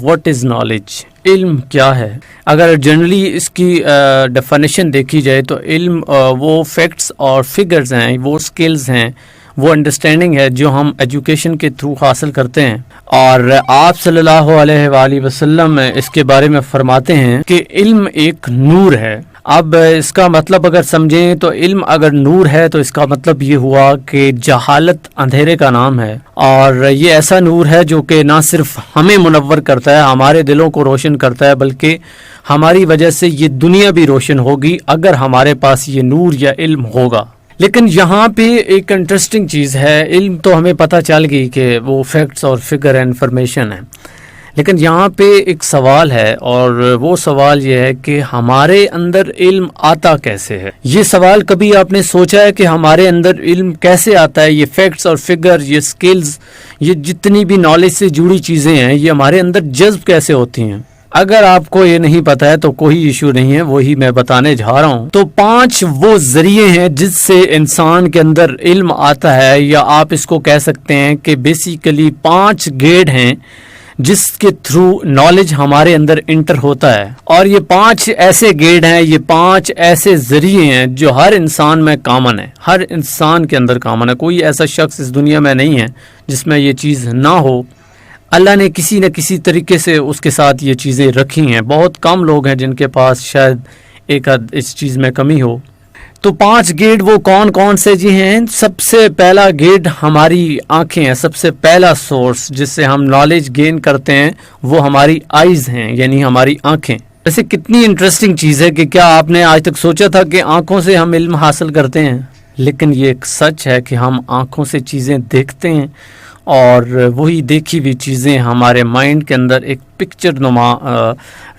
What is knowledge? علم کیا ہے؟ اگر جنرلی اس کی ڈیفینیشن دیکھی جائے تو علم وہ فیکٹس اور فگرز ہیں، وہ اسکلز ہیں، وہ انڈرسٹینڈنگ ہے جو ہم ایجوکیشن کے تھرو حاصل کرتے ہیں. اور آپ صلی اللہ علیہ وآلہ وسلم اس کے بارے میں فرماتے ہیں کہ علم ایک نور ہے. اب اس کا مطلب اگر سمجھیں تو علم اگر نور ہے تو اس کا مطلب یہ ہوا کہ جہالت اندھیرے کا نام ہے، اور یہ ایسا نور ہے جو کہ نہ صرف ہمیں منور کرتا ہے، ہمارے دلوں کو روشن کرتا ہے، بلکہ ہماری وجہ سے یہ دنیا بھی روشن ہوگی اگر ہمارے پاس یہ نور یا علم ہوگا. لیکن یہاں پہ ایک انٹرسٹنگ چیز ہے. علم تو ہمیں پتہ چل گئی کہ وہ فیکٹس اور فگر انفارمیشن ہے، لیکن یہاں پہ ایک سوال ہے، اور وہ سوال یہ ہے کہ ہمارے اندر علم آتا کیسے ہے؟ یہ سوال کبھی آپ نے سوچا ہے کہ ہمارے اندر علم کیسے آتا ہے؟ یہ فیکٹس اور فگر، یہ سکلز، یہ جتنی بھی نالج سے جڑی چیزیں ہیں، یہ ہمارے اندر جذب کیسے ہوتی ہیں؟ اگر آپ کو یہ نہیں پتا ہے تو کوئی ایشو نہیں ہے، وہی میں بتانے جا رہا ہوں. تو 5 وہ ذریعے ہیں جس سے انسان کے اندر علم آتا ہے، یا آپ اس کو کہہ سکتے ہیں کہ بیسیکلی 5 گیٹ ہیں جس کے تھرو نالج ہمارے اندر انٹر ہوتا ہے. اور یہ 5 ایسے گیٹ ہیں، یہ 5 ایسے ذریعے ہیں جو ہر انسان میں کامن ہے، ہر انسان کے اندر کامن ہے. کوئی ایسا شخص اس دنیا میں نہیں ہے جس میں یہ چیز نہ ہو. اللہ نے کسی نہ کسی طریقے سے اس کے ساتھ یہ چیزیں رکھی ہیں. بہت کم لوگ ہیں جن کے پاس شاید ایک حد اس چیز میں کمی ہو. تو 5 گیٹ وہ کون کون سے جی ہیں؟ سب سے پہلا گیٹ ہماری آنکھیں ہیں. سب سے پہلا سورس جس سے ہم نالج گین کرتے ہیں وہ ہماری آئیز ہیں، یعنی ہماری آنکھیں. ویسے کتنی انٹرسٹنگ چیز ہے کہ کیا آپ نے آج تک سوچا تھا کہ آنکھوں سے ہم علم حاصل کرتے ہیں؟ لیکن یہ ایک سچ ہے کہ ہم آنکھوں سے چیزیں دیکھتے ہیں، اور وہی دیکھی ہوئی چیزیں ہمارے مائنڈ کے اندر ایک پکچر نما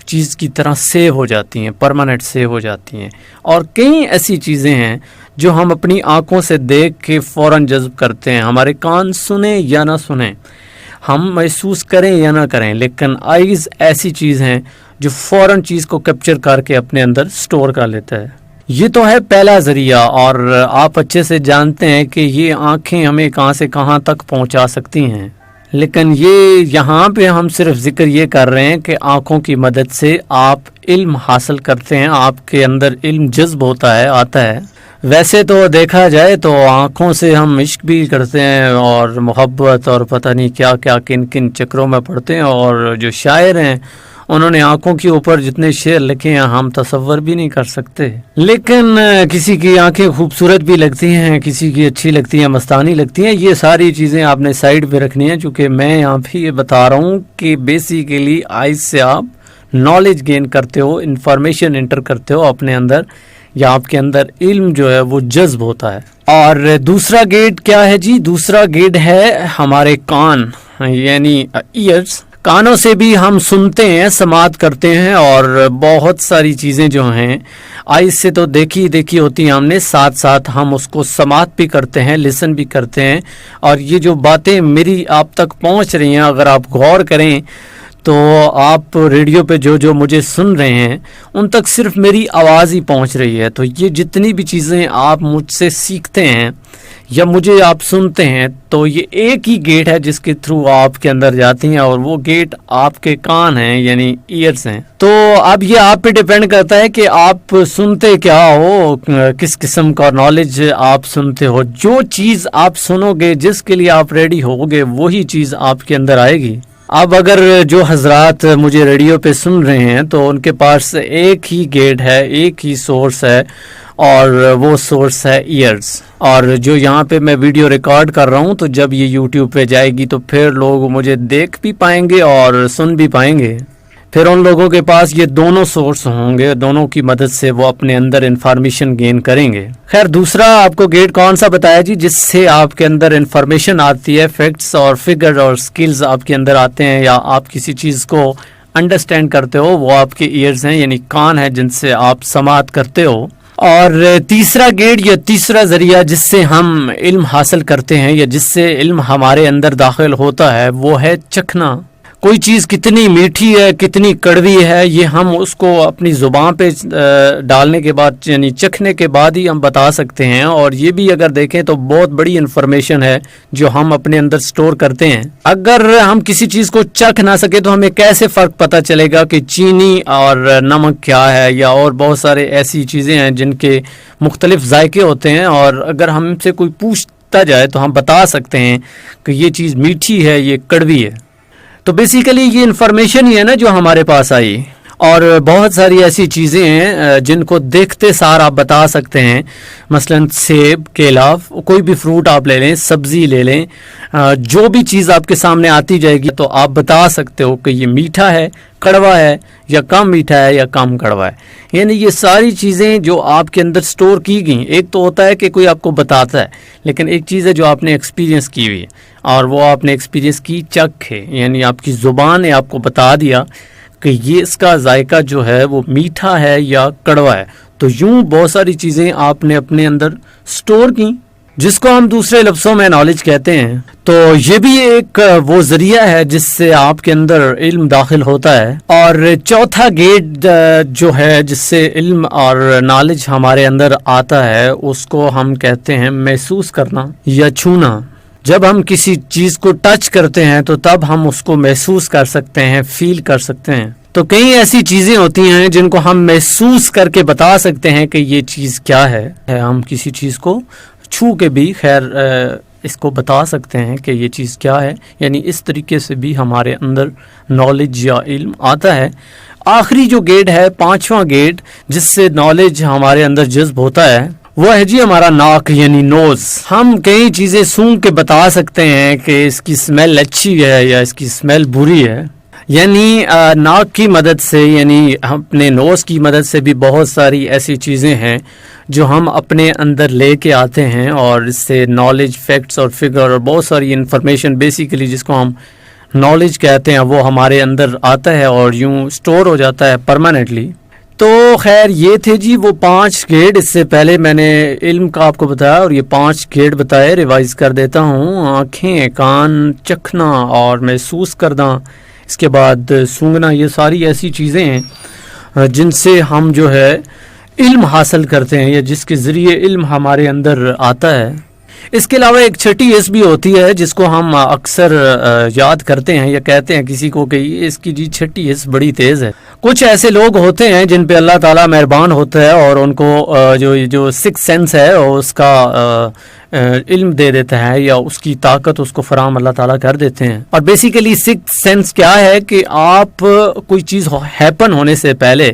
چیز کی طرح سیو ہو جاتی ہیں، پرماننٹ سیو ہو جاتی ہیں. اور کئی ایسی چیزیں ہیں جو ہم اپنی آنکھوں سے دیکھ کے فوراً جذب کرتے ہیں. ہمارے کان سنیں یا نہ سنیں، ہم محسوس کریں یا نہ کریں، لیکن آئیز ایسی چیز ہیں جو فوراً چیز کو کیپچر کر کے اپنے اندر سٹور کر لیتا ہے. یہ تو ہے پہلا ذریعہ، اور آپ اچھے سے جانتے ہیں کہ یہ آنکھیں ہمیں کہاں سے کہاں تک پہنچا سکتی ہیں. لیکن یہ یہاں پہ ہم صرف ذکر یہ کر رہے ہیں کہ آنکھوں کی مدد سے آپ علم حاصل کرتے ہیں، آپ کے اندر علم جذب ہوتا ہے، آتا ہے. ویسے تو دیکھا جائے تو آنکھوں سے ہم عشق بھی کرتے ہیں، اور محبت، اور پتہ نہیں کیا کیا کن کن چکروں میں پڑتے ہیں. اور جو شاعر ہیں انہوں نے آنکھوں کے اوپر جتنے شعر لکھے ہیں ہم تصور بھی نہیں کر سکتے. لیکن کسی کی آنکھیں خوبصورت بھی لگتی ہیں، کسی کی اچھی لگتی ہیں، مستانی لگتی ہیں. یہ ساری چیزیں آپ نے سائڈ پہ رکھنی ہیں، چونکہ میں یہاں پہ یہ بتا رہا ہوں کہ بیسیکلی آئیز سے آپ نالج گین کرتے ہو، انفارمیشن انٹر کرتے ہو اپنے اندر، یا آپ کے اندر علم جو ہے وہ جذب ہوتا ہے. اور دوسرا گیٹ کیا ہے جی؟ دوسرا گیٹ ہے ہمارے کان، یعنی ایئرز. کانوں سے بھی ہم سنتے ہیں، سماعت کرتے ہیں، اور بہت ساری چیزیں جو ہیں آئیز سے تو دیکھی ہوتی ہیں ہم نے، ساتھ ساتھ ہم اس کو سماعت بھی کرتے ہیں، لسن بھی کرتے ہیں. اور یہ جو باتیں میری آپ تک پہنچ رہی ہیں، اگر آپ غور کریں تو آپ ریڈیو پہ جو مجھے سن رہے ہیں ان تک صرف میری آواز ہی پہنچ رہی ہے. تو یہ جتنی بھی چیزیں آپ مجھ سے سیکھتے ہیں یا مجھے آپ سنتے ہیں، تو یہ ایک ہی گیٹ ہے جس کے تھرو آپ کے اندر جاتی ہیں، اور وہ گیٹ آپ کے کان ہیں، یعنی ایئرز ہیں. تو اب یہ آپ پہ ڈیپینڈ کرتا ہے کہ آپ سنتے کیا ہو، کس قسم کا نالج آپ سنتے ہو. جو چیز آپ سنو گے، جس کے لیے آپ ریڈی ہوگے، وہی چیز آپ کے اندر آئے گی. اب اگر جو حضرات مجھے ریڈیو پہ سن رہے ہیں تو ان کے پاس ایک ہی گیٹ ہے، ایک ہی سورس ہے، اور وہ سورس ہے ایئرز. اور جو یہاں پہ میں ویڈیو ریکارڈ کر رہا ہوں، تو جب یہ یوٹیوب پہ جائے گی تو پھر لوگ مجھے دیکھ بھی پائیں گے اور سن بھی پائیں گے. پھر ان لوگوں کے پاس یہ دونوں سورس ہوں گے، دونوں کی مدد سے وہ اپنے اندر انفارمیشن گین کریں گے. خیر، دوسرا آپ کو گیٹ کون سا بتایا جی جس سے آپ کے اندر انفارمیشن آتی ہے، فیکٹس اور فگر اور سکلز آپ کے اندر آتے ہیں، یا آپ کسی چیز کو انڈرسٹینڈ کرتے ہو، وہ آپ کے ایئرز ہیں، یعنی کان ہے جن سے آپ سماعت کرتے ہو. اور تیسرا گیٹ یا تیسرا ذریعہ جس سے ہم علم حاصل کرتے ہیں، یا جس سے علم ہمارے اندر داخل ہوتا ہے، وہ ہے چکھنا. کوئی چیز کتنی میٹھی ہے کتنی کڑوی ہے یہ ہم اس کو اپنی زبان پہ ڈالنے کے بعد یعنی چکھنے کے بعد ہی ہم بتا سکتے ہیں. اور یہ بھی اگر دیکھیں تو بہت بڑی انفارمیشن ہے جو ہم اپنے اندر سٹور کرتے ہیں. اگر ہم کسی چیز کو چکھ نہ سکے تو ہمیں کیسے فرق پتہ چلے گا کہ چینی اور نمک کیا ہے, یا اور بہت سارے ایسی چیزیں ہیں جن کے مختلف ذائقے ہوتے ہیں, اور اگر ہم سے کوئی پوچھتا جائے تو ہم بتا سکتے ہیں کہ یہ چیز میٹھی ہے یہ کڑوی ہے. تو بیسیکلی یہ انفارمیشن ہی ہے نا جو ہمارے پاس آئی. اور بہت ساری ایسی چیزیں ہیں جن کو دیکھتے سار آپ بتا سکتے ہیں. مثلا سیب, کیلا, کوئی بھی فروٹ آپ لے لیں, سبزی لے لیں, جو بھی چیز آپ کے سامنے آتی جائے گی تو آپ بتا سکتے ہو کہ یہ میٹھا ہے, کڑوا ہے, یا کم میٹھا ہے یا کم کڑوا ہے. یعنی یہ ساری چیزیں جو آپ کے اندر سٹور کی گئیں, ایک تو ہوتا ہے کہ کوئی آپ کو بتاتا ہے, لیکن ایک چیز ہے جو آپ نے ایکسپیرینس کی ہوئی ہے, اور وہ آپ نے ایکسپیرینس کی چکھ ہے, یعنی آپ کی زبان نے آپ کو بتا دیا کہ یہ اس کا ذائقہ جو ہے وہ میٹھا ہے یا کڑوا ہے. تو یوں بہت ساری چیزیں آپ نے اپنے اندر سٹور کی, جس کو ہم دوسرے لفظوں میں نالج کہتے ہیں. تو یہ بھی ایک وہ ذریعہ ہے جس سے آپ کے اندر علم داخل ہوتا ہے. اور چوتھا گیٹ جو ہے جس سے علم اور نالج ہمارے اندر آتا ہے اس کو ہم کہتے ہیں محسوس کرنا یا چھونا. جب ہم کسی چیز کو ٹچ کرتے ہیں تو تب ہم اس کو محسوس کر سکتے ہیں, فیل کر سکتے ہیں. تو کئی ایسی چیزیں ہوتی ہیں جن کو ہم محسوس کر کے بتا سکتے ہیں کہ یہ چیز کیا ہے. ہم کسی چیز کو چھو کے بھی خیر اس کو بتا سکتے ہیں کہ یہ چیز کیا ہے. یعنی اس طریقے سے بھی ہمارے اندر نالج یا علم آتا ہے. آخری جو گیٹ ہے, پانچواں گیٹ, جس سے نالج ہمارے اندر جذب ہوتا ہے, وہ ہے جی ہمارا ناک یعنی نوز. ہم کئی چیزیں سونگھ کے بتا سکتے ہیں کہ اس کی اسمیل اچھی ہے یا اس کی اسمیل بری ہے. یعنی ناک کی مدد سے, یعنی اپنے نوز کی مدد سے بھی بہت ساری ایسی چیزیں ہیں جو ہم اپنے اندر لے کے آتے ہیں, اور اس سے نالج, فیکٹس اور فگر اور بہت ساری انفارمیشن بیسیکلی جس کو ہم نالج کہتے ہیں وہ ہمارے اندر آتا ہے اور یوں سٹور ہو جاتا ہے پرماننٹلی. تو خیر یہ تھے جی وہ 5 گیٹ. اس سے پہلے میں نے علم کا آپ کو بتایا اور یہ 5 گیٹ بتائے, ریوائز کر دیتا ہوں. آنکھیں, کان, چکھنا اور محسوس کرنا, اس کے بعد سونگنا, یہ ساری ایسی چیزیں ہیں جن سے ہم جو ہے علم حاصل کرتے ہیں یا جس کے ذریعے علم ہمارے اندر آتا ہے. اس کے علاوہ ایک چھٹی حس بھی ہوتی ہے جس کو ہم اکثر یاد کرتے ہیں یا کہتے ہیں کسی کو کہ اس کی جی چھٹی حس بڑی تیز ہے. کچھ ایسے لوگ ہوتے ہیں جن پہ اللہ تعالیٰ مہربان ہوتا ہے اور ان کو جو سکس سینس ہے اس کا علم دے دیتا ہے یا اس کی طاقت اس کو فراہم اللہ تعالیٰ کر دیتے ہیں. اور بیسیکلی سکس سینس کیا ہے کہ آپ کوئی چیز ہیپن ہونے سے پہلے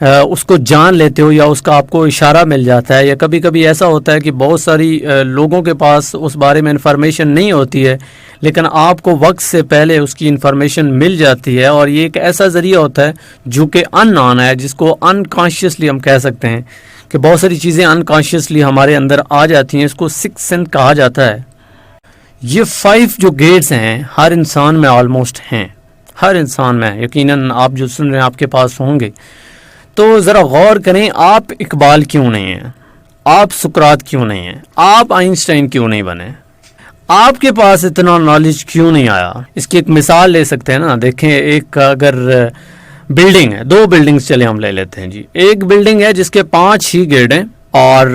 اس کو جان لیتے ہو یا اس کا آپ کو اشارہ مل جاتا ہے. یا کبھی کبھی ایسا ہوتا ہے کہ بہت ساری لوگوں کے پاس اس بارے میں انفارمیشن نہیں ہوتی ہے, لیکن آپ کو وقت سے پہلے اس کی انفارمیشن مل جاتی ہے. اور یہ ایک ایسا ذریعہ ہوتا ہے جو کہ ان نون ہے, جس کو انکانشیسلی ہم کہہ سکتے ہیں کہ بہت ساری چیزیں انکانشیسلی ہمارے اندر آ جاتی ہیں. اس کو سکس سینس کہا جاتا ہے. یہ 5 جو گیٹس ہیں ہر انسان میں آلموسٹ ہیں, ہر انسان میں یقیناً آپ جو سن رہے ہیں آپ کے پاس ہوں گے. تو ذرا غور کریں, آپ اقبال کیوں نہیں ہیں, آپ سقراط کیوں نہیں ہیں, آپ آئنسٹائن کیوں نہیں بنے, آپ کے پاس اتنا نالج کیوں نہیں آیا. اس کی ایک مثال لے سکتے ہیں نا. دیکھیں ایک اگر بلڈنگ ہے, 2 بلڈنگز چلے ہم لے لیتے ہیں جی. ایک بلڈنگ ہے جس کے 5 ہی گیٹ ہیں اور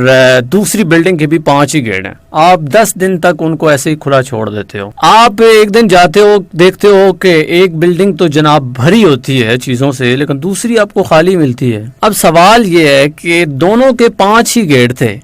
دوسری بلڈنگ کے بھی 5 ہی گیٹ ہیں. آپ 10 دن تک ان کو ایسے ہی کھلا چھوڑ دیتے ہو. آپ ایک دن جاتے ہو, دیکھتے ہو کہ ایک بلڈنگ تو جناب بھری ہوتی ہے چیزوں سے, لیکن دوسری آپ کو خالی ملتی ہے. اب سوال یہ ہے کہ دونوں کے 5 ہی گیٹ تھے,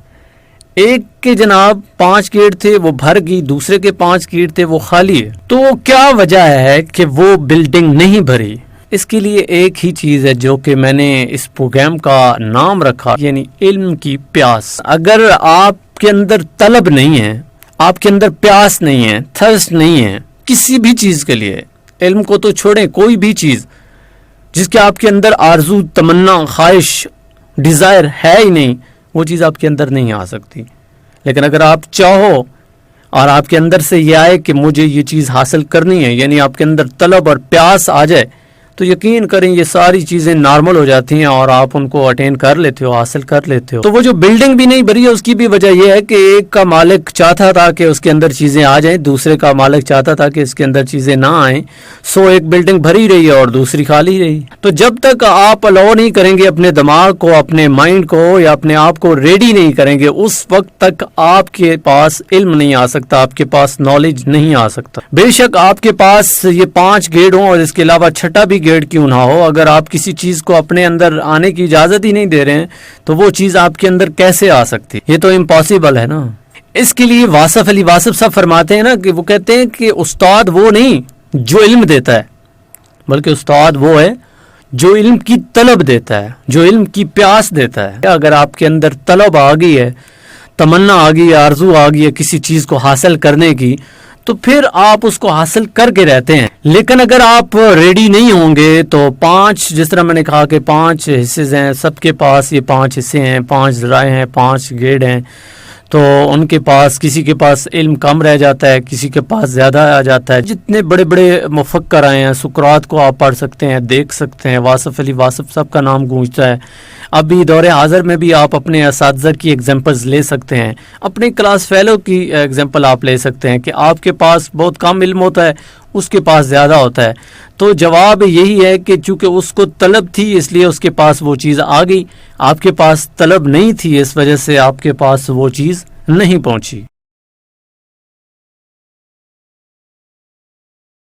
ایک کے جناب 5 گیٹ تھے وہ بھر گئی, دوسرے کے 5 گیٹ تھے وہ خالی ہے. تو کیا وجہ ہے کہ وہ بلڈنگ نہیں بھری؟ اس کے لیے ایک ہی چیز ہے جو کہ میں نے اس پروگرام کا نام رکھا, یعنی علم کی پیاس. اگر آپ کے اندر طلب نہیں ہے, آپ کے اندر پیاس نہیں ہے, تھرسٹ نہیں ہے کسی بھی چیز کے لیے, علم کو تو چھوڑیں, کوئی بھی چیز جس کے آپ کے اندر آرزو, تمنا, خواہش, ڈیزائر ہے ہی نہیں, وہ چیز آپ کے اندر نہیں آ سکتی. لیکن اگر آپ چاہو اور آپ کے اندر سے یہ آئے کہ مجھے یہ چیز حاصل کرنی ہے, یعنی آپ کے اندر طلب اور پیاس آ جائے, تو یقین کریں یہ ساری چیزیں نارمل ہو جاتی ہیں اور آپ ان کو اٹین کر لیتے ہو، حاصل کر لیتے ہو. تو وہ جو بلڈنگ بھی نہیں بنی ہے اس کی بھی وجہ یہ ہے کہ ایک کا مالک چاہتا تھا کہ اس کے اندر چیزیں آ جائیں، دوسرے کا مالک چاہتا تھا کہ اس کے اندر چیزیں نہ آئیں، سو ایک بلڈنگ بھری رہی ہے اور دوسری خالی رہی. تو جب تک آپ الاؤ نہیں کریں گے اپنے دماغ کو، اپنے مائنڈ کو یا اپنے آپ کو ریڈی نہیں کریں گے، اس وقت تک آپ کے پاس علم نہیں آ سکتا، آپ کے پاس نالج نہیں آ سکتا. بے شک آپ کے پاس یہ 5 گیٹ ہوں اور اس کے علاوہ چھٹا بھی گیٹ کیوں نہ ہو، اگر آپ کسی چیز کو اپنے اندر آنے کی اجازت ہی نہیں دے رہے ہیں تو وہ چیز آپ کے اندر کیسے آ سکتی؟ یہ تو امپاسبل ہے نا. اس کے لیے واصف علی واصف صاحب فرماتے ہیں نا کہ وہ کہتے ہیں کہ استاد وہ نہیں جو علم دیتا ہے، بلکہ استاد وہ ہے جو علم کی طلب دیتا ہے، جو علم کی پیاس دیتا ہے. اگر آپ کے اندر طلب آ گئی ہے، تمنا آ گئی ہے، آرزو آ گئی ہے کسی چیز کو حاصل کرنے کی، تو پھر آپ اس کو حاصل کر کے رہتے ہیں. لیکن اگر آپ ریڈی نہیں ہوں گے تو 5، جس طرح میں نے کہا کہ 5 حصے ہیں، سب کے پاس یہ 5 حصے ہیں، 5 ذرائع ہیں، 5 گیٹ ہیں، تو ان کے پاس کسی کے پاس علم کم رہ جاتا ہے، کسی کے پاس زیادہ آ جاتا ہے. جتنے بڑے بڑے مفکر آئے ہیں، سقراط کو آپ پڑھ سکتے ہیں، دیکھ سکتے ہیں، واصف علی واصف صاحب کا نام گونجتا ہے. ابھی دور حاضر میں بھی آپ اپنے اساتذہ کی ایگزامپلز لے سکتے ہیں، اپنے کلاس فیلو کی ایگزامپل آپ لے سکتے ہیں کہ آپ کے پاس بہت کم علم ہوتا ہے، اس کے پاس زیادہ ہوتا ہے. تو جواب یہی ہے کہ چونکہ اس کو طلب تھی اس لیے اس کے پاس وہ چیز آ گئی، آپ کے پاس طلب نہیں تھی اس وجہ سے آپ کے پاس وہ چیز نہیں پہنچی.